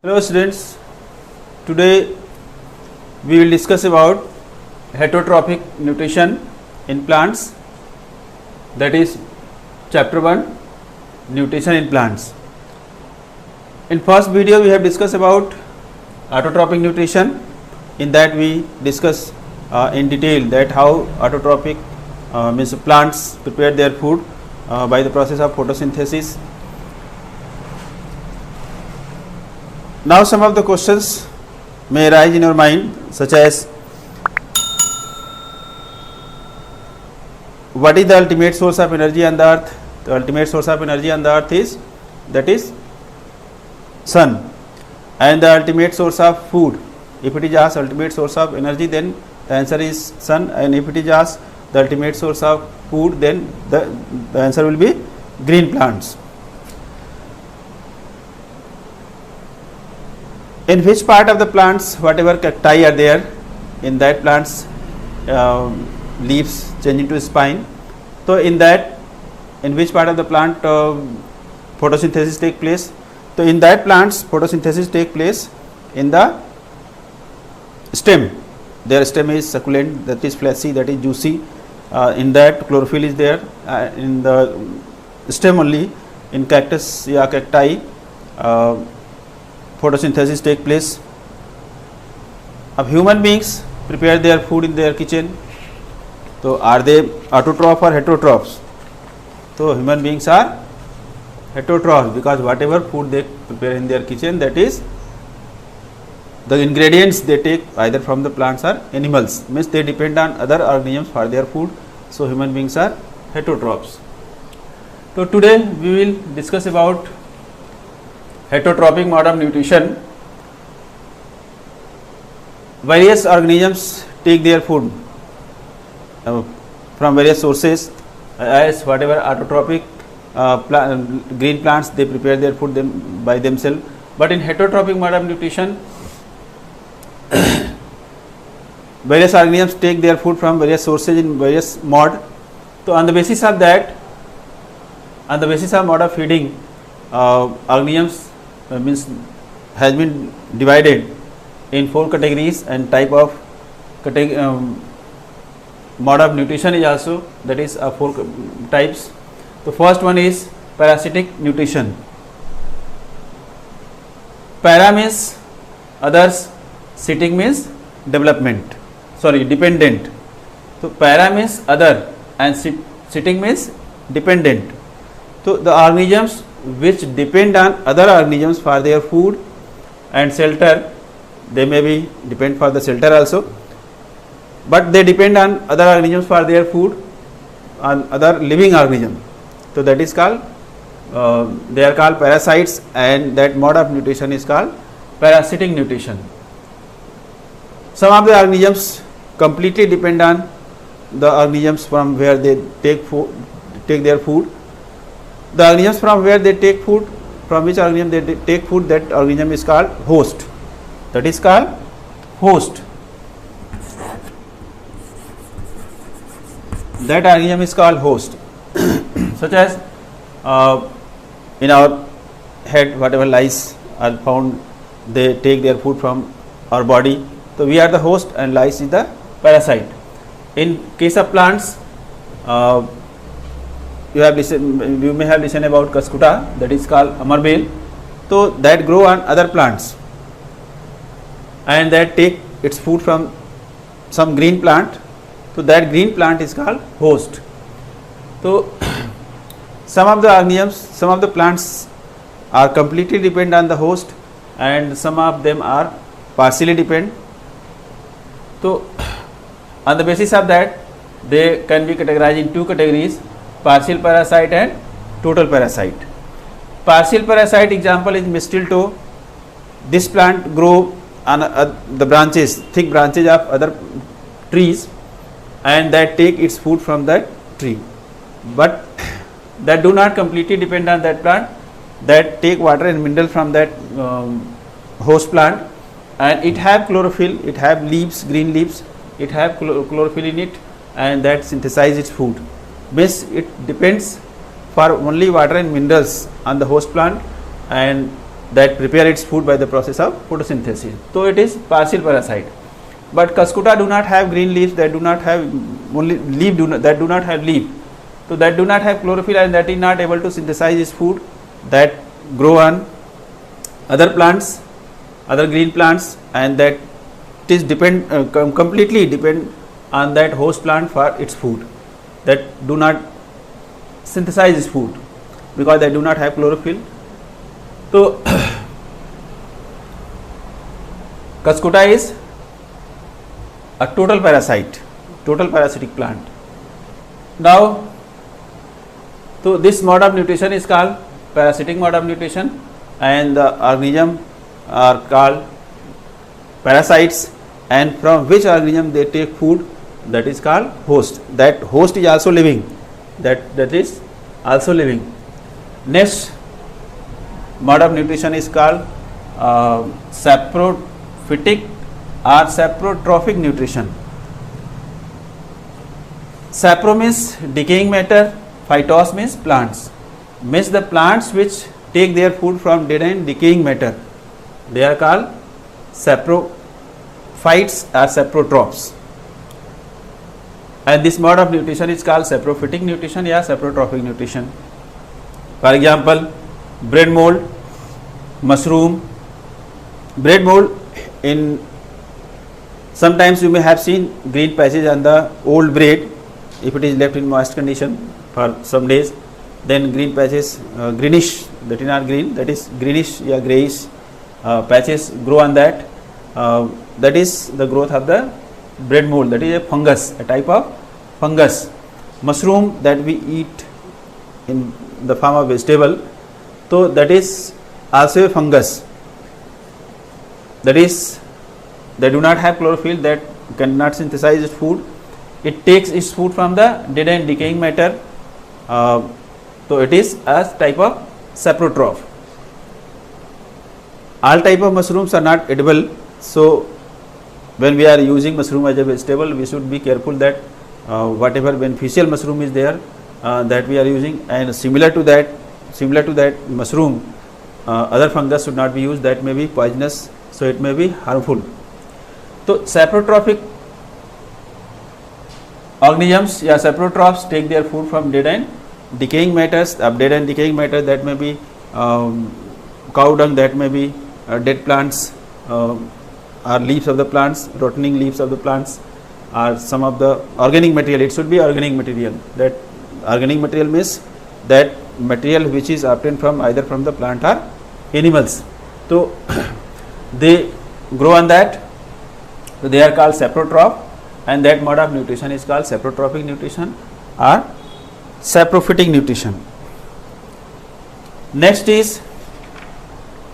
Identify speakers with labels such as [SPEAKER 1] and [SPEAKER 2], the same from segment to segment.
[SPEAKER 1] Hello students, today we will discuss about heterotrophic nutrition in plants, that is chapter 1, nutrition in plants. In first video we have discussed about autotrophic nutrition. In that we discuss in detail that how autotrophic means plants prepare their food by the process of photosynthesis. Now some of the questions may arise in your mind, such as what is the ultimate source of energy on the earth? The ultimate source of energy on the earth is sun, and the ultimate source of food. If it is asked ultimate source of energy, then the answer is sun, and if it is asked the ultimate source of food, then the answer will be green plants. In which part of the plants, whatever cacti are there, in that plants leaves change into spine. So in which part of the plant photosynthesis take place? So in that plants photosynthesis take place in the stem. Their stem is succulent, that is fleshy, that is juicy. In that chlorophyll is there in the stem only. In cactus or cacti, photosynthesis take place. Of human beings prepare their food in their kitchen. So are they autotroph or heterotrophs? So human beings are heterotrophs, because whatever food they prepare in their kitchen, that is the ingredients they take either from the plants or animals, means they depend on other organisms for their food. So human beings are heterotrophs. So today we will discuss about heterotrophic mode of nutrition. Various organisms take their food from various sources, as whatever autotrophic green plants, they prepare their food by themselves. But in heterotrophic mode of nutrition, various organisms take their food from various sources in various mode. So on the basis of that, on the basis of mode of feeding, organisms has been divided in 4 categories, and type of mode of nutrition is also, that is 4 types. The first one is parasitic nutrition. Para means others, sitic means dependent. So para means other and sitic means dependent. So the organisms which depend on other organisms for their food and shelter, they may be depend for the shelter also, but they depend on other organisms for their food, on other living organisms. So that is called they are called parasites, and that mode of nutrition is called parasitic nutrition. Some of the organisms completely depend on the organisms from where they take their food. The organisms from where they take food, from which organism they take food, that organism is called host. That is called host. That organism is called host. Such as in our head, whatever lice are found, they take their food from our body. So we are the host and lice is the parasite. In case of plants, you may have listened about Cuscuta, that is called amarbel. So that grow on other plants, and that take its food from some green plant. So that green plant is called host. So some of the organisms, some of the plants are completely depend on the host, and some of them are partially depend. So on the basis of that, they can be categorized in 2 categories: partial parasite and total parasite. Partial parasite example is mistletoe. This plant grow on the branches, thick branches of other trees, and that take its food from that tree, but that do not completely depend on that plant, that take water and mineral from that host plant, and it have chlorophyll, it have leaves, green leaves, it have chlorophyll in it, and that synthesize its food. Means it depends for only water and minerals on the host plant, and that prepare its food by the process of photosynthesis. So it is partial parasite. But Cuscuta do not have green leaves, that do not have only leaf, that do not have leaf. So that do not have chlorophyll and that is not able to synthesize its food, that grow on other plants, other green plants, and that it is completely depend on that host plant for its food, that do not synthesize its food because they do not have chlorophyll. So Cuscuta is a total parasite, total parasitic plant. Now, so this mode of nutrition is called parasitic mode of nutrition, and the organism are called parasites, and from which organism they take food, that is called host. That host is also living, that is also living. Next mode of nutrition is called saprophytic or saprotrophic nutrition. Sapro means decaying matter, phytos means plants, means the plants which take their food from dead and decaying matter, they are called saprophytes or saprotrophs. And this mode of nutrition is called saprophytic nutrition or saprotrophic nutrition. For example, bread mold, mushroom. Bread mold, in sometimes you may have seen green patches on the old bread if it is left in moist condition for some days, then green patches, greenish, that is not green, that is greenish or greyish patches grow on that. That is the growth of the bread mold, that is a fungus, a type of fungus. Mushroom that we eat in the form of vegetable, so that is also a fungus, that is they do not have chlorophyll, that cannot synthesize its food, it takes its food from the dead and decaying matter, so it is a type of saprotroph. All type of mushrooms are not edible, so when we are using mushroom as a vegetable, we should be careful that whatever beneficial mushroom is there, that we are using, and similar to that mushroom, other fungus should not be used, that may be poisonous, so it may be harmful. So saprotrophic organisms or saprotrophs take their food from dead and decaying matters. Dead and decaying matter, that may be cow dung, that may be dead plants, or leaves of the plants, rotting leaves of the plants, or some of the organic material. It should be organic material. That organic material means that material which is obtained from either from the plant or animals. So they grow on that, so they are called saprotroph, and that mode of nutrition is called saprotrophic nutrition or saprophytic nutrition. Next is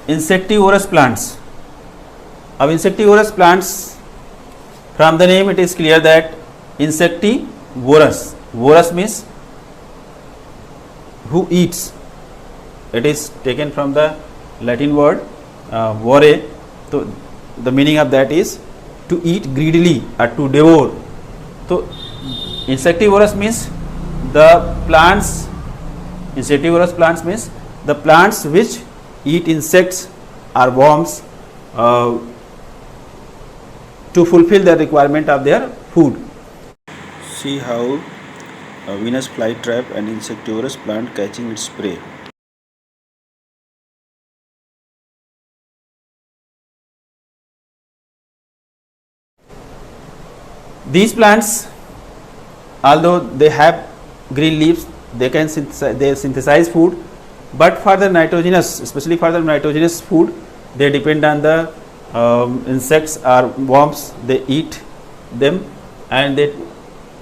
[SPEAKER 1] insectivorous plants. Of insectivorous plants, from the name it is clear that insectivorous, vorous means who eats, it is taken from the Latin word vore, so the meaning of that is to eat greedily or to devour. So insectivorous means the plants, insectivorous plants means the plants which eat insects or worms to fulfill the requirement of their food.
[SPEAKER 2] See how a Venus flytrap, an insectivorous plant catching its prey.
[SPEAKER 1] These plants, although they have green leaves, they can synthesize food, but for the nitrogenous, especially for the nitrogenous food, they depend on the insects or worms. They eat them and they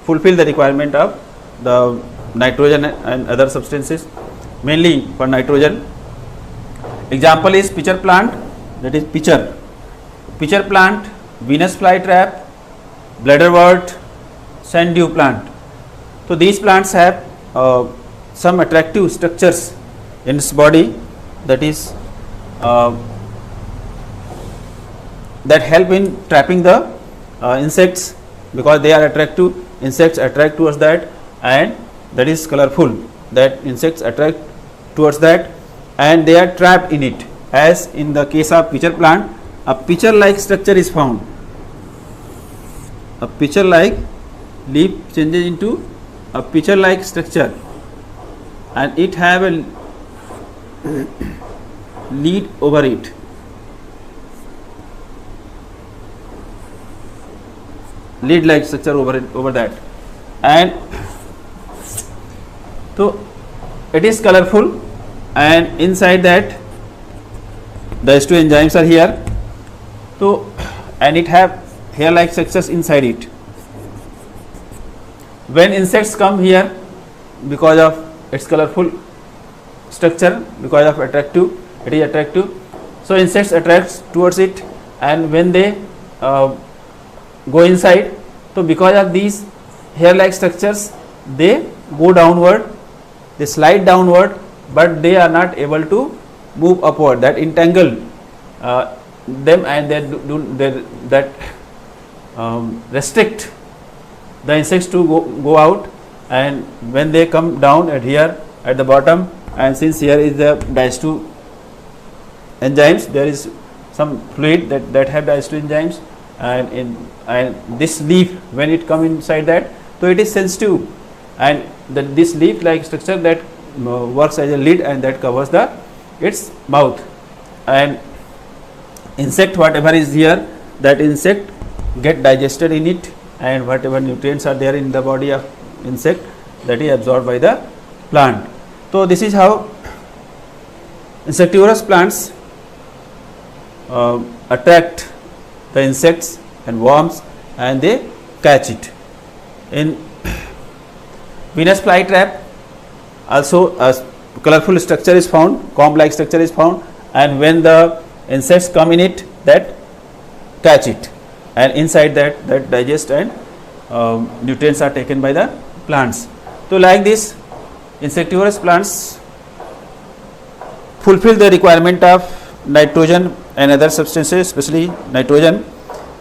[SPEAKER 1] fulfill the requirement of the nitrogen and other substances, mainly for nitrogen. Example is pitcher plant, that is pitcher plant, Venus flytrap, bladderwort, sand dew plant. So these plants have some attractive structures in its body, that is that help in trapping the insects, because they are attractive. Insects attract towards that, and that is colorful, that insects attract towards that and they are trapped in it. as in the case of pitcher plant, a pitcher like structure is found. A pitcher like leaf changes into a pitcher like structure, and it have a lead over it. Lead like structure over that, and so it is colorful, and inside that the H2 enzymes are here. So and it have hair like structures inside it. When insects come here, because of its colorful structure, because of attractive, it is attractive, so insects attracts towards it, and when they go inside, so because of these hair like structures, they go downward, they slide downward, but they are not able to move upward, that entangle them, and that restrict the insects to go out. And when they come down at here at the bottom, and since here is the Dis2 enzymes, there is some fluid that have Dis2 enzymes, and this leaf, when it come inside that, so it is sensitive, and this leaf like structure that works as a lid, and that covers its mouth, and insect whatever is here, that insect get digested in it, and whatever nutrients are there in the body of insect, that is absorbed by the plant. So this is how insectivorous plants attract the insects and worms, and they catch it. In Venus flytrap also a colorful structure is found, comb like structure is found, and when the insects come in it, that catch it, and inside that digest, and nutrients are taken by the plants. So like this, insectivorous plants fulfill the requirement of nitrogen and other substances, especially nitrogen,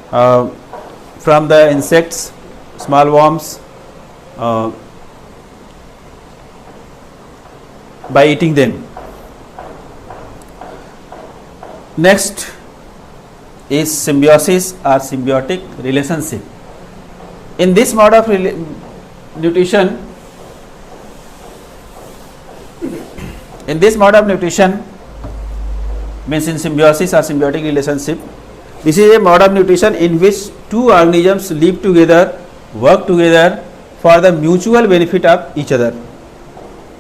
[SPEAKER 1] from the insects, small worms, by eating them. Next is symbiosis or symbiotic relationship. In this mode of nutrition, means in symbiosis or symbiotic relationship, this is a mode of nutrition in which two organisms live together, work together for the mutual benefit of each other.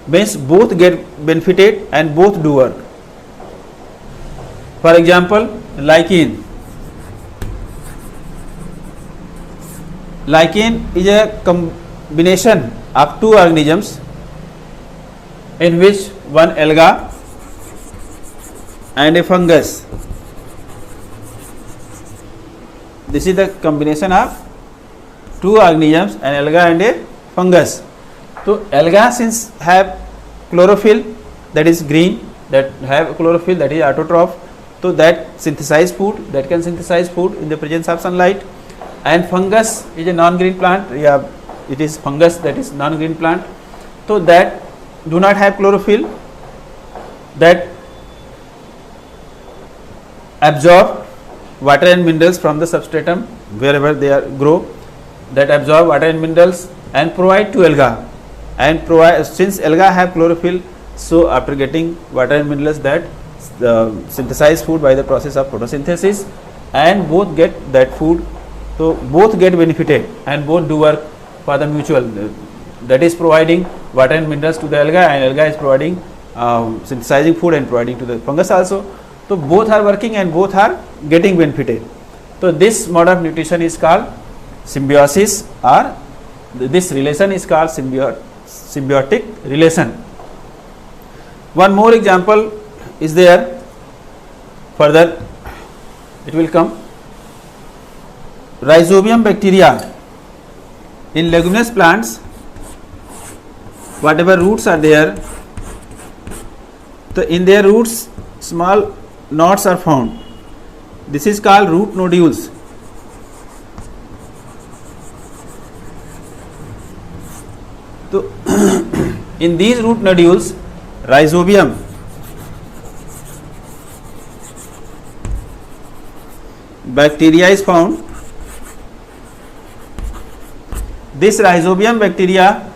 [SPEAKER 1] Means both get benefited and both do work. For example, lichen. Lichen is a combination of two organisms in which one alga and a fungus. This is the combination of two organisms, an alga and a fungus. So alga, since have chlorophyll, that is green, that have chlorophyll, that is autotroph, so that synthesize food, that can synthesize food in the presence of sunlight. And fungus is a non-green plant, it is fungus, that is non-green plant, so that do not have chlorophyll, that absorb water and minerals from the substratum wherever they grow, that absorb water and minerals and provide to alga, and provide, since alga have chlorophyll, so after getting water and minerals, that synthesize food by the process of photosynthesis, and both get that food, so both get benefited and both do work for the mutual, that is providing water and minerals to the alga, and alga is providing synthesizing food and providing to the fungus also. So both are working and both are getting benefited. So this mode of nutrition is called symbiosis, or this relation is called symbiotic relation. One more example is there, further it will come. Rhizobium bacteria. In leguminous plants, whatever roots are there, so in their roots small knots are found. This is called root nodules. So in these root nodules, rhizobium bacteria is found. This rhizobium bacteria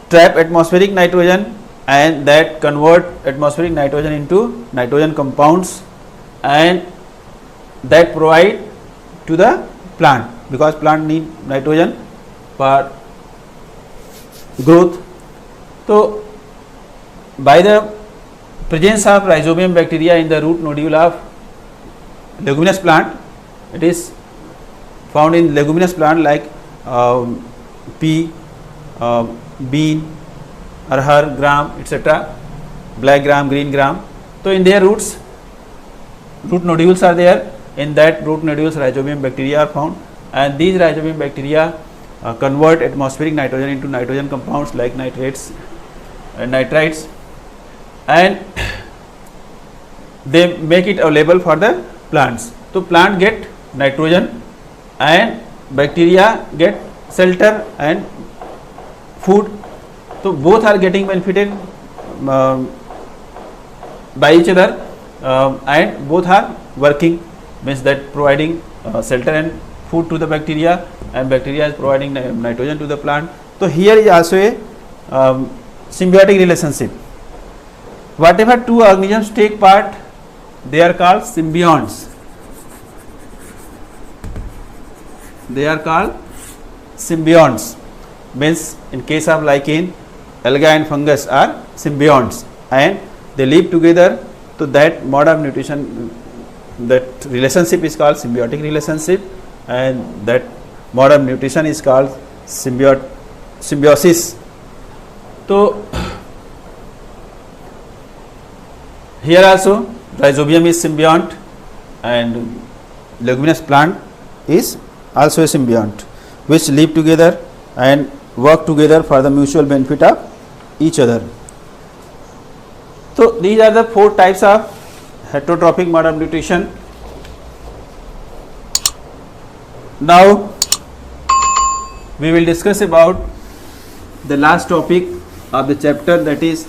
[SPEAKER 1] trap atmospheric nitrogen and that convert atmospheric nitrogen into nitrogen compounds and that provide to the plant, because plant need nitrogen for growth. So by the presence of rhizobium bacteria in the root nodule of leguminous plant, it is found in leguminous plant like pea, bean, arhar, gram, etc., black gram, green gram. So in their roots, root nodules are there. In that root nodules, rhizobium bacteria are found, and these rhizobium bacteria convert atmospheric nitrogen into nitrogen compounds like nitrates and nitrites, and they make it available for the plants. So plant get nitrogen and bacteria get shelter and food. So both are getting benefited by each other, and both are working, means that providing shelter and food to the bacteria, and bacteria is providing nitrogen to the plant. So here is also a symbiotic relationship. Whatever two organisms take part, they are called symbionts. They are called symbionts. Means in case of lichen, alga and fungus are symbionts and they live together. So that mode of nutrition, that relationship is called symbiotic relationship, and that mode of nutrition is called symbiosis. So here also rhizobium is symbiont and leguminous plant is also a symbiont, which live together and work together for the mutual benefit of each other. So these are the four types of heterotrophic mode of nutrition. Now we will discuss about the last topic of the chapter, that is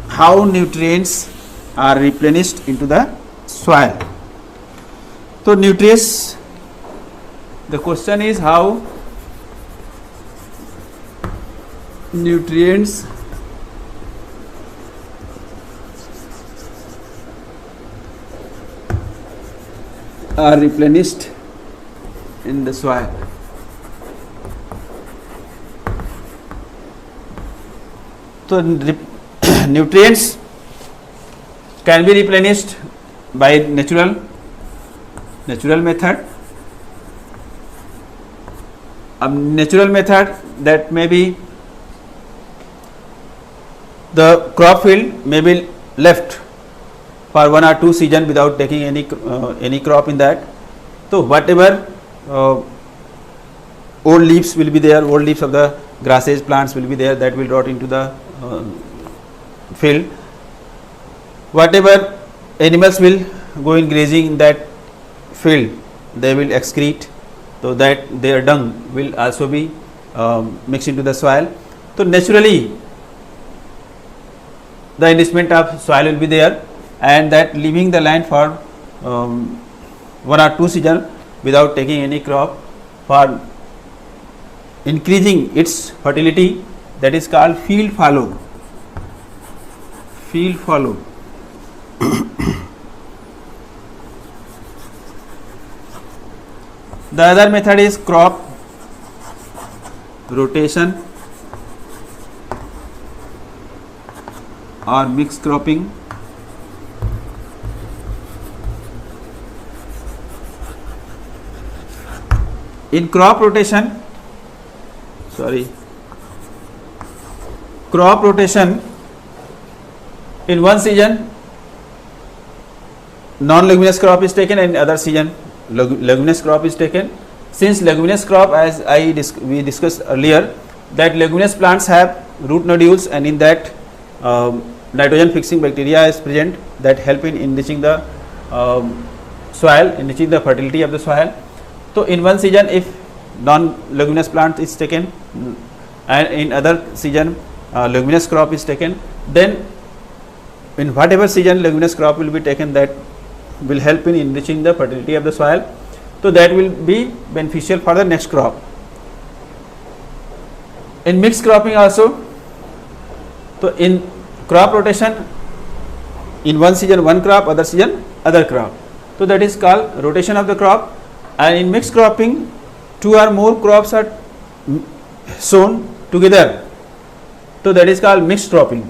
[SPEAKER 1] how nutrients are replenished into the soil. So nutrients, the question is how nutrients are replenished in the soil. So nutrients can be replenished by natural method. A natural method, that may be the crop field may be left for 1 or 2 seasons without taking any crop in that. So whatever old leaves will be there, old leaves of the grasses, plants will be there, that will rot into the field. Whatever animals will go in grazing in that field, they will excrete, so that their dung will also be mixed into the soil. So naturally the enrichment of soil will be there, and that leaving the land for 1 or 2 seasons without taking any crop for increasing its fertility, that is called field fallow. Field fallow. The other method is crop rotation or mixed cropping. In crop rotation, in one season non-leguminous crop is taken, and other season leguminous crop is taken. Since leguminous crop, as we discussed earlier, that leguminous plants have root nodules, and in that nitrogen fixing bacteria is present that help in enriching the soil, enriching the fertility of the soil. So in one season if non-leguminous plant is taken and in other season leguminous crop is taken, then in whatever season leguminous crop will be taken, that will help in enriching the fertility of the soil. So that will be beneficial for the next crop. In mixed cropping also, so in crop rotation, in one season one crop, other season other crop. So that is called rotation of the crop. And in mixed cropping, two or more crops are sown together. So that is called mixed cropping.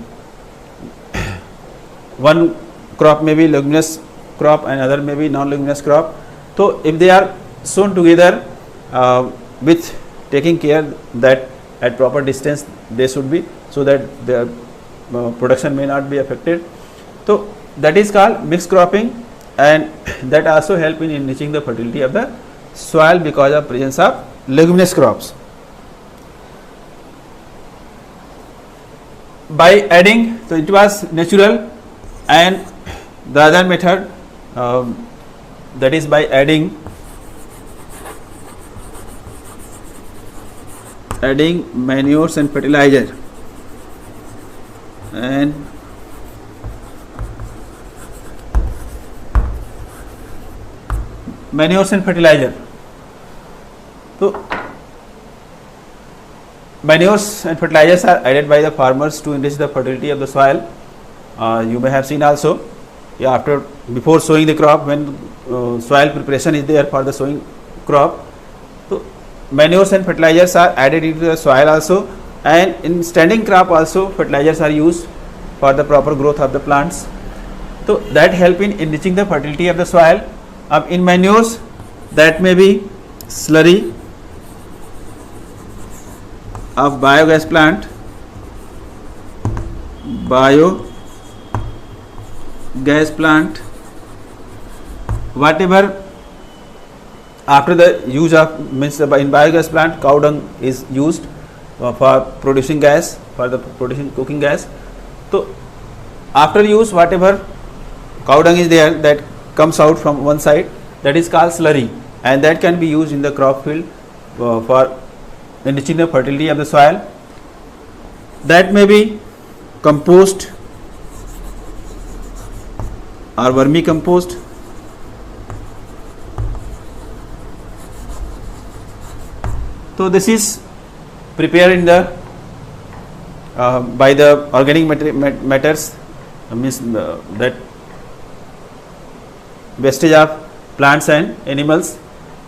[SPEAKER 1] One crop may be leguminous crop and other may be non-leguminous crop. So if they are sown together with taking care that at proper distance they should be, so that their production may not be affected. So that is called mixed cropping, and that also help in enriching the fertility of the soil because of presence of leguminous crops. By adding, so it was natural, and the other method that is by adding manures and fertilizer, and manures and fertilizer. So manures and fertilizers are added by the farmers to enrich the fertility of the soil. You may have seen also, before sowing the crop, when soil preparation is there for the sowing crop, so manures and fertilizers are added into the soil also, and in standing crop also fertilizers are used for the proper growth of the plants. So that help in enriching the fertility of the soil. In manures, that may be slurry of biogas plant, whatever after the use of, means in biogas plant cow dung is used for producing gas, for the producing cooking gas. So after use, whatever cow dung is there that comes out from one side, that is called slurry, and that can be used in the crop field for enriching the fertility of the soil. That may be compost or vermicompost. So this is prepared in the by the organic matters, means that wastage of plants and animals,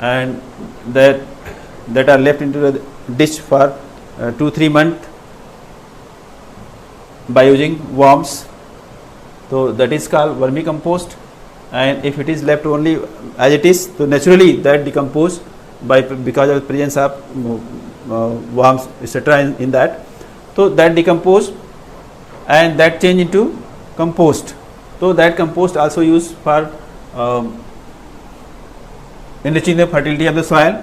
[SPEAKER 1] and that are left into the dish for 2-3 months by using worms. So that is called vermicompost, and if it is left only as it is, so naturally that decompose because of the presence of worms, etc. in that. So that decompose and that change into compost. So that compost also used for enriching the fertility of the soil.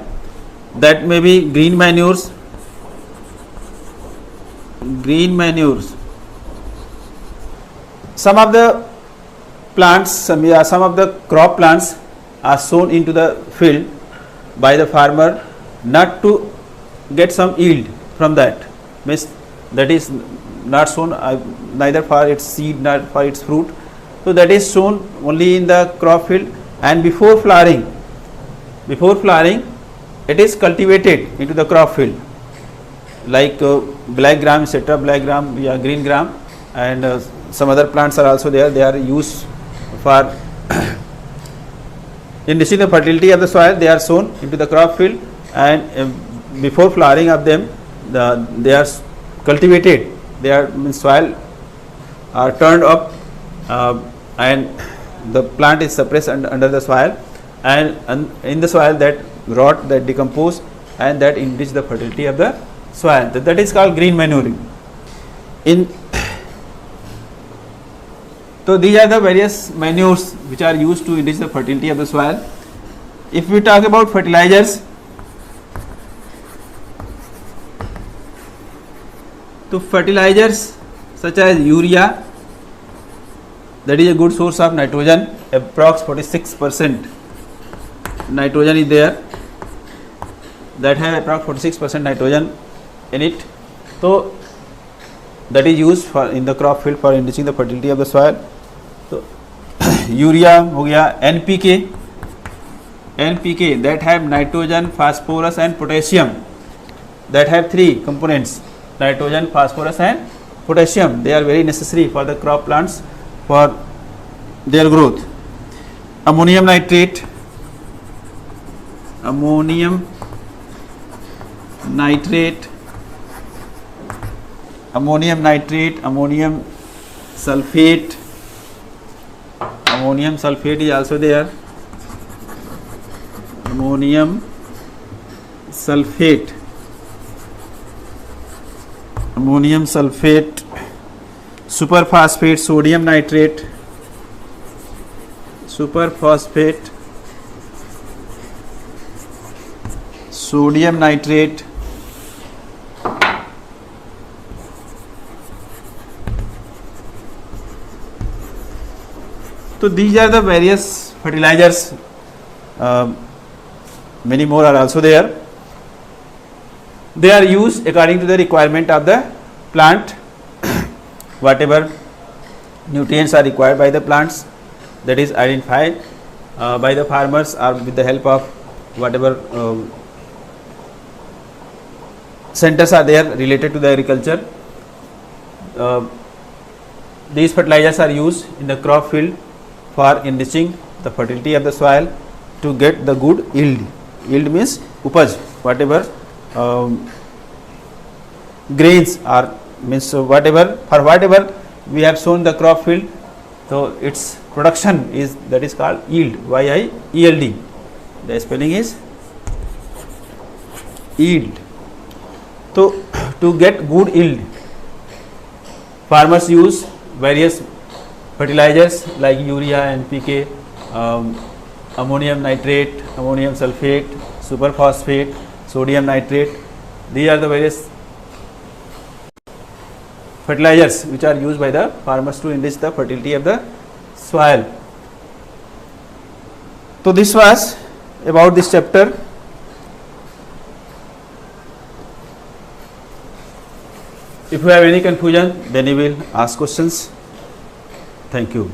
[SPEAKER 1] That may be green manures. Some of the plants, some of the crop plants are sown into the field by the farmer not to get some yield from that, means that is not sown neither for its seed nor for its fruit. So that is sown only in the crop field, and before flowering it is cultivated into the crop field, like black gram, etc., black gram, green gram, and some other plants are also there. They are used for enriching the fertility of the soil. They are sown into the crop field, and before flowering of them, they are cultivated. They are, means soil are turned up, and the plant is suppressed under the soil, and in the soil that rot, that decompose, and that enrich the fertility of the soil. That is called green manuring. So these are the various manures which are used to enrich the fertility of the soil. If we talk about fertilizers, so fertilizers such as urea, that is a good source of nitrogen, approx 46% nitrogen is there, that have approx 46% nitrogen in it. So that is used for in the crop field for enriching the fertility of the soil. तो urea हो गया, NPK that have nitrogen, phosphorus and potassium, that have three components, nitrogen, phosphorus and potassium. They are very necessary for the crop plants for their growth. Ammonium nitrate, ammonium sulfate. Ammonium sulfate is also there. Ammonium sulfate, superphosphate, sodium nitrate, sodium nitrate, so these are the various fertilizers. Many more are also there. They are used according to the requirement of the plant. Whatever nutrients are required by the plants, that is identified by the farmers or with the help of whatever centers are there related to the agriculture. These fertilizers are used in the crop field for enriching the fertility of the soil to get the good yield. Yield means upaj, whatever grains are, means whatever we have sown the crop field, so its production is, that is called yield, YIELD. The spelling is yield. So to get good yield, farmers use various fertilizers like urea, NPK, ammonium nitrate, ammonium sulfate, superphosphate, sodium nitrate. These are the various fertilizers which are used by the farmers to enrich the fertility of the soil. So this was about this chapter. If you have any confusion, then you will ask questions. Thank you.